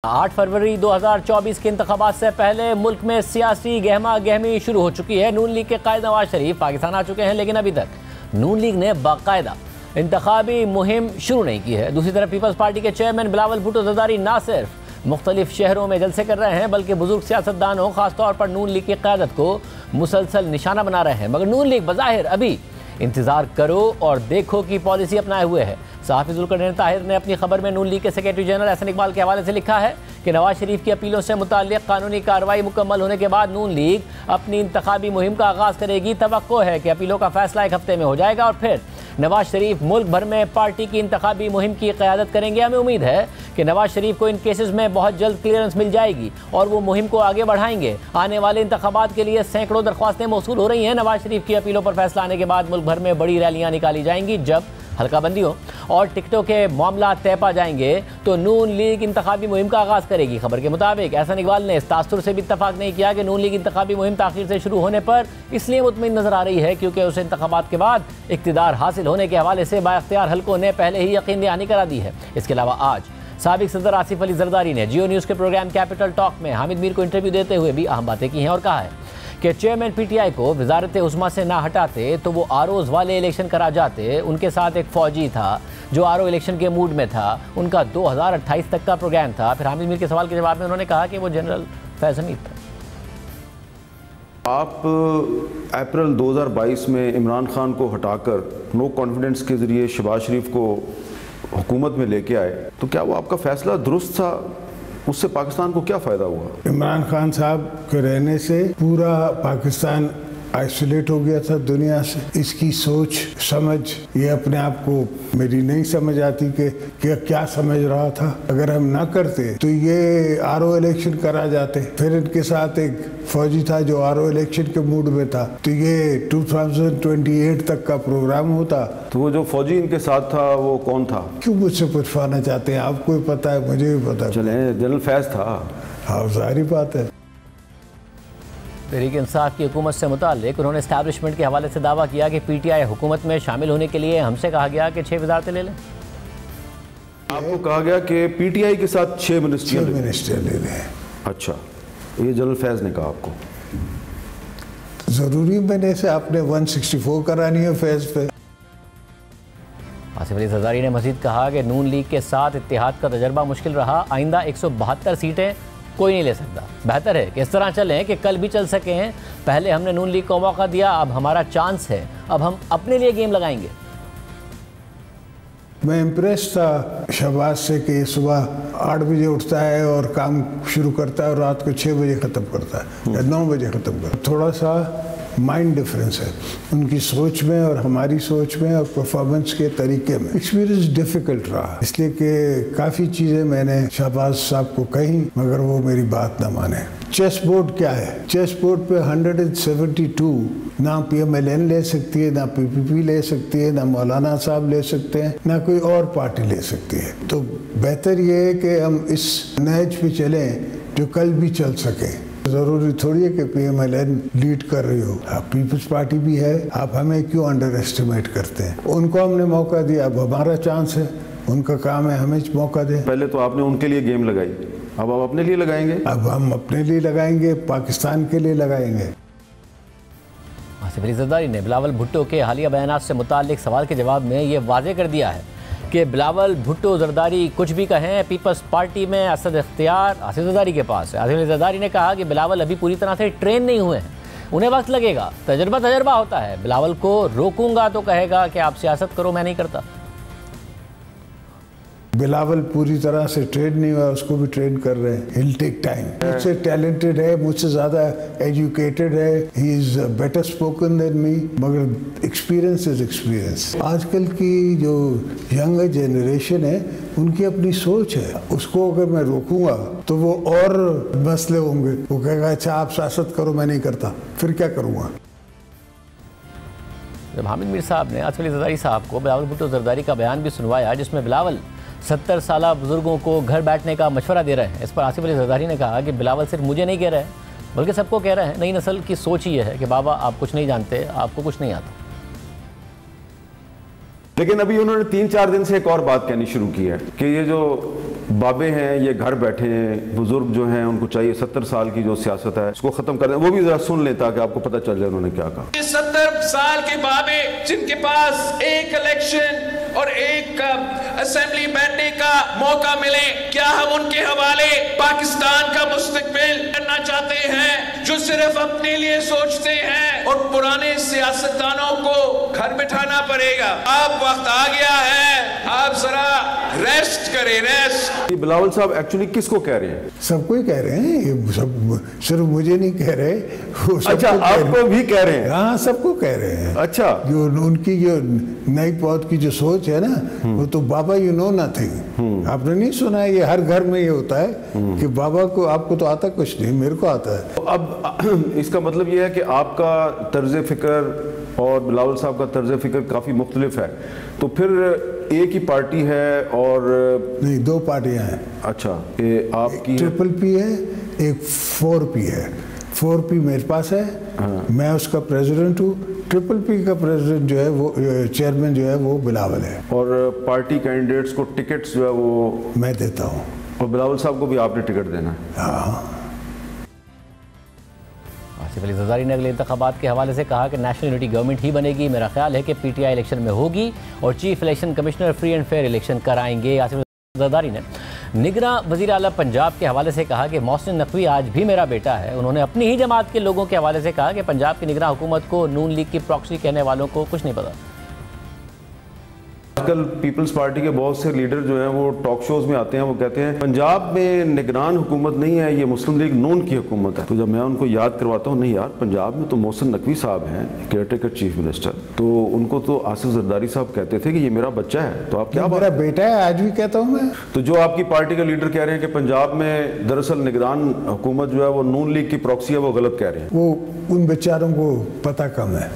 8 फरवरी 2024 के इंतखाबात से पहले मुल्क में सियासी गहमा गहमी शुरू हो चुकी है। नून लीग के कायद नवाज शरीफ पाकिस्तान आ चुके हैं, लेकिन अभी तक नून लीग ने बाकायदा इंतखाबी मुहिम शुरू नहीं की है। दूसरी तरफ पीपल्स पार्टी के चेयरमैन बिलावल भुट्टो जरदारी ना सिर्फ मुख्तलिफ शहरों में जलसे कर रहे हैं, बल्कि बुजुर्ग सियासतदानों खासतौर पर नून लीग की क़यादत को मुसलसल निशाना बना रहे हैं। मगर नून लीग बज़ाहिर अभी इंतज़ार करो और देखो की पॉलिसी अपनाए हुए है। सहाफ़ी ज़ुल्क़रनैन ताहिर ने अपनी खबर में नून लीग के सेक्रेटरी जनरल एहसन इकबाल के हवाले से लिखा है कि नवाज शरीफ की अपीलों से मुताल्लिक़ कानूनी कार्रवाई मुकम्मल होने के बाद नून लीग अपनी इंतखाबी मुहिम का आगाज़ करेगी। तवक्को है कि अपीलों का फैसला एक हफ्ते में हो जाएगा और फिर नवाज शरीफ मुल्क भर में पार्टी की इंतखाबी मुहिम की क़यादत करेंगे। हमें उम्मीद है कि नवाज शरीफ को इन केसेस में बहुत जल्द क्लियरेंस मिल जाएगी और वो मुहिम को आगे बढ़ाएंगे। आने वाले इंतखाबात के लिए सैकड़ों दरख्वास्तें मौसूल हो रही हैं। नवाज शरीफ की अपीलों पर फैसला आने के बाद मुल्क भर में बड़ी रैलियां निकाली जाएंगी। जब हल्काबंदियों और टिकटों के मामला तय पा जाएंगे तो नून लीग इंतखाबी मुहिम का आगाज़ करेगी। खबर के मुताबिक एहसन इकबाल ने इस तासुर से भी इत्तफाक नहीं किया कि नून लीग इंतखाबी मुहिम ताख़ीर से शुरू होने पर इसलिए मुतमिन नजर आ रही है क्योंकि उसे इंतखाबात के बाद इक़्तिदार हासिल होने के हवाले से बाइख्तियार हल्कों ने पहले ही यकीन दहानी करा दी है। इसके अलावा आज साबिक सदर आसिफ अली जरदारी ने जियो न्यूज़ के प्रोग्राम कैपिटल टॉक में हामिद मीर को इंटरव्यू देते हुए भी अहम बातें की हैं और कहा है कि चेयरमैन पीटीआई को वजारत उस्मा से ना हटाते तो वो आरओज़ वाले इलेक्शन करा जाते। उनके साथ एक फ़ौजी था जो आरओ इलेक्शन के मूड में था। उनका 2028 तक का प्रोग्राम था। फिर हामिद मीर के सवाल के जवाब में उन्होंने कहा कि वो जनरल फैज़ हमीद था। आप अप्रैल 2022 में इमरान खान को हटाकर नो कॉन्फिडेंस के ज़रिए शहबाज शरीफ को हुकूमत में लेके आए, तो क्या वो आपका फ़ैसला दुरुस्त था? उससे पाकिस्तान को क्या फ़ायदा हुआ? इमरान खान साहब के रहने से पूरा पाकिस्तान आइसोलेट हो गया था दुनिया से। इसकी सोच समझ ये अपने आप को मेरी नहीं समझ आती कि क्या समझ रहा था। अगर हम ना करते तो ये आरओ इलेक्शन करा जाते। फिर इनके साथ एक फौजी था जो आरओ इलेक्शन के मूड में था, तो ये 2028 तक का प्रोग्राम होता। तो वो जो फौजी इनके साथ था वो कौन था? क्यों मुझसे पूछवाना चाहते हैं? आपको भी पता है, मुझे भी पता है। चले, जनरल फैज़ था। हाँ, जाहिर बात है। तहरीक इंसाफ की हुकूमत से मुताल्लिक उन्होंने एस्टैब्लिशमेंट के हवाले से दावा किया कि पीटीआई हुकूमत में शामिल होने के लिए हमसे कहा गया कि 6 वज़ारतें ले लें। आपको कहा गया कि पीटीआई के साथ 6 मिनिस्टर ले लें। अच्छा, ये जनरल फैज़ ने कहा आपको? ज़रूरी मैंने से आपने 164 करानी है फैज़ पे। आसिफ अली जरदारी ने मज़ीद कहा कि नून लीग के साथ इत्तेहाद का तजर्बा मुश्किल रहा। आइंदा 172 सीटें कोई नहीं ले सकता। बेहतर है कि इस तरह चलें कि कल भी चल सकें। पहले हमने नून लीग को मौका दिया, अब हमारा चांस है, अब हम अपने लिए गेम लगाएंगे। मैं इम्प्रेस था शहबाज से कि सुबह 8 बजे उठता है और काम शुरू करता है और रात को 6 बजे ख़त्म करता है या 9 बजे ख़त्म करता है। थोड़ा सा माइंड डिफरेंस है उनकी सोच में और हमारी सोच में और परफॉर्मेंस के तरीके में। एक्सपीरियंस डिफ़िकल्ट रहा, इसलिए कि काफ़ी चीज़ें मैंने शहबाज साहब को कही मगर वो मेरी बात ना माने। चेस बोर्ड क्या है? चेस बोर्ड पे 172 ना PMLN ले सकती है, ना PPP ले सकती है, ना मौलाना साहब ले सकते हैं, ना कोई और पार्टी ले सकती है। तो बेहतर ये है कि हम इस नहज पे चलें जो कल भी चल सके। ज़रूरी थोड़ी है कि PMLN लीड कर रही हो, आप पीपल्स पार्टी भी है। आप हमें क्यों अंडर एस्टिमेट करते हैं? उनको हमने मौका दिया, अब हमारा चांस है। उनका काम है हमें मौका दें। पहले तो आपने उनके लिए गेम लगाई, अब आप अपने लिए लगाएंगे? अब हम अपने लिए लगाएंगे, पाकिस्तान के लिए लगाएंगे। आसिफ अली जरदारी ने बिलावल भुट्टो के हालिया बयानात से मुताल्लिक सवाल के जवाब में ये वाज़ेह कर दिया है कि बिलावल भुट्टो जरदारी कुछ भी कहें, पीपल्स पार्टी में असद इख्तियार आसिफ जरदारी के पास है। आसिफ अली जरदारी ने कहा कि बिलावल अभी पूरी तरह से ट्रेन नहीं हुए हैं, उन्हें वक्त लगेगा। तजर्बा होता है। बिलावल को रोकूंगा तो कहेगा कि आप सियासत करो, मैं नहीं करता। बिलावल पूरी तरह से ट्रेन नहीं हुआ, उसको भी ट्रेन कर रहे हैं। हिल टेक टाइम। मुझसे टैलेंटेड है, मुझसे ज़्यादा एजुकेटेड है, he is better spoken than me, मगर एक्सपीरियंस इज एक्सपीरियंस। आजकल की जो यंग जनरेशन है उनकी अपनी सोच है, उसको अगर मैं रोकूंगा तो वो और मसले होंगे। वो कहेगा अच्छा आप सियासत करो, मैं नहीं करता, फिर क्या करूँगा? जब हामिद मीर साहब ने आसिफ अली जरदारी साहब को बिलावल भुट्टो जरदारी का बयान भी सुनवाया जिसमें बिलावल 70 साल बुजुर्गों को घर बैठने का मशवरा दे रहे हैं, इस पर आसिफ अली जरदारी ने कहा कि बिलावल सिर्फ मुझे नहीं कह रहे हैं बल्कि सबको कह रहे हैं। नई नस्ल की सोच ये है कि बाबा आप कुछ नहीं जानते, आपको कुछ नहीं आता। लेकिन अभी उन्होंने 3-4 दिन से एक और बात कहनी शुरू की है कि ये जो बाबे हैं ये घर बैठे हैं, बुजुर्ग जो हैं उनको चाहिए 70 साल की जो सियासत है इसको खत्म कर दें। वो भी जरा सुन लें ताकि आपको पता चल जाए उन्होंने क्या कहा। 70 साल के बाबे जिनके पास एक इलेक्शन और एक असेंबली बैठने का मौका मिले, क्या हम उनके हवाले पाकिस्तान का मुस्तकबिल करना चाहते हैं जो सिर्फ अपने लिए सोचते हैं और पुराने सियासतदानों को घर बिठाना पड़ेगा। अब वक्त आ गया है, आप जरा रेस्ट करें, रेस्ट। बिलावल साहब एक्चुअली किसको कह रहे हैं? सबको ही कह रहे हैं, ये सब सिर्फ मुझे नहीं कह रहे, वो सबको अच्छा आपको भी कह रहे हैं? हाँ सबको कह रहे हैं। अच्छा जो उनकी जो नई पौध की जो सोच है ना, वो तो बाबा यू नो नथिंग। आपने नहीं सुना है, ये हर घर में ये होता है कि बाबा को, आपको तो आता कुछ नहीं, मेरे को आता है। तो अब इसका मतलब ये है कि आपका तर्ज फिक्र और बिलावल साहब का तर्ज फिक्र काफ़ी मुख्तलिफ है, तो फिर एक ही पार्टी है और नहीं, दो पार्टियां हैं। अच्छा आपकी ट्रिपल पी है, एक 4P है। 4P मेरे पास है, हाँ। मैं उसका प्रेसिडेंट हूँ। ट्रिपल पी का प्रेसिडेंट जो है वो चेयरमैन जो है वो बिलावल है। और पार्टी कैंडिडेट्स को टिकट्स जो है वो मैं देता हूँ, और बिलावल साहब को भी आपने टिकट देना है। हाँ। आसिफ अली जरदारी ने अगले इंतखाबात के हवाले से कहा कि नेशनल यूनिटी गवर्नमेंट ही बनेगी। मेरा ख्याल है कि PTI इलेक्शन में होगी और chief election commissioner free and fair election कराएंगे। आसिफ अली जरदारी ने निगरां वज़ीर आला पंजाब के हवाले से कहा कि मोहसिन नकवी आज भी मेरा बेटा है। उन्होंने अपनी ही जमात के लोगों के हवाले से कहा कि पंजाब की निगरां हुकूमत को नून लीग की प्रॉक्सी कहने वालों को कुछ नहीं पता। आजकल पीपल्स पार्टी के बहुत से लीडर जो हैं वो टॉक शोज में आते हैं, वो कहते हैं पंजाब में निगरान हुकूमत नहीं है, ये मुस्लिम लीग नून की हुकूमत है। तो जब मैं उनको याद करवाता हूँ, नहीं यार पंजाब में तो मोहसिन नकवी साहब हैं केयरटेकर चीफ मिनिस्टर, तो उनको तो आसिफ जरदारी साहब कहते थे कि ये मेरा बच्चा है। तो आप क्या मेरा बेटा है, आज भी कहता हूँ मैं। तो जो आपकी पार्टी के लीडर कह रहे हैं कि पंजाब में दरअसल निगरान हुकूमत जो है वो नून लीग की प्रॉक्सी है, वो गलत कह रहे हैं। वो उन बेचारों को पता कम है।